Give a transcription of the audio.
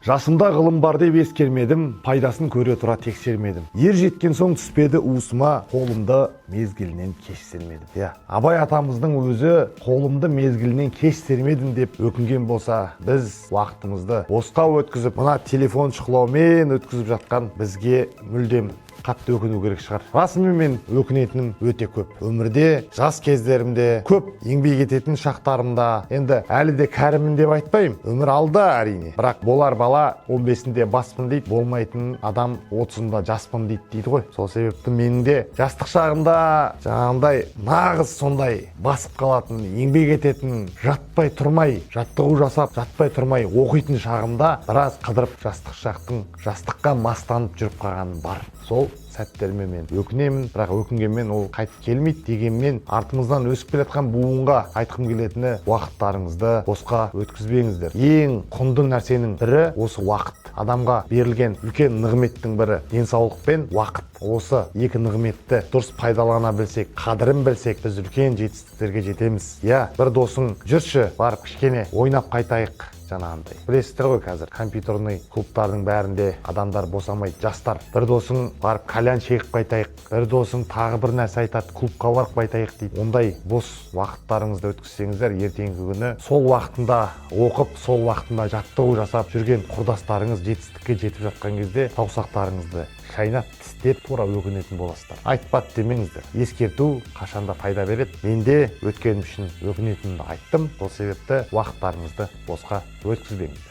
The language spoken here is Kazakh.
Жасымда ғылым бар деп ескермедім, пайдасын көре тұра тексермедім. Ер жеткен соң түспеді уысыма, қолымды мезгілінен кеш сермедім. Абай атамыздың өзі қолымды мезгілінен кеш сермедім деп өкінген болса, біз уақытымызды босқа өткізіп, мына телефон шұқылаумен өткізіп жатқан бізге мүлдем қатты өкіну керек шығар. Расымен мен өкінетінім өте көп. Өмірде, жас кездерімде, көп еңбек ететін шақтарымда, енді әлі де кәрімін деп айтпаймын. Өмір алда әрине. Бірақ болар бала 15-інде баспын дейді, болмайтын адам 30-ында жаспын дейді ғой. Сол себепті менің де жастық шағымда жаңағындай нағыз сондай басып қалатын, еңбек ететін, жатпай тұрмай, жаттығу жасап, жатпай тұрмай оқитын шағымда біраз қыдырып жастыққа мастанып жүріп қалғаным бар. Сол сәттеріме мен өкінемін, бірақ өкінгенмен ол қайтып келмейді. Дегенмен артымыздан өсіп келе жатқан буынға айтқым келетіні, уақыттарыңызды босқа өткізбеңіздер. Ең құнды нәрсенің бірі осы уақыт. Адамға берілген үлкен нығметтің бірі денсаулық пен уақыт. Осы екі нығметті дұрыс пайдалана білсек, қадірін білсек, біз үлкен жетістіктерге жетеміз. Бір досың жүрші, барып кішкене ойнап қайтайық. Жаңағындай. Білесіздер ғой, қазір компьютерный клубтардың бәрінде адамдар босамайды, жастар. Бір досың барып кальян шегіп қайтайық, бір досың тағы бір нәрсе айтады, клубқа барып қайтайық дейді. Ондай бос уақыттарыңызды өткізсеңіздер, ертеңгі күні сол уақытында оқып, сол уақытында жаттығу жасап жүрген құрдастарыңыз жетістікке жетіп жатқан кезде саусақтарыңызды шайнап, тістеп тура өкінетін боласыздар. Айтпады демеңіздер. Ескерту қашанда пайда береді. Мен де өткенім үшін өкінетінімді айттым. Сол себепті уақыттарыңызды босқа өткізбеңіздер.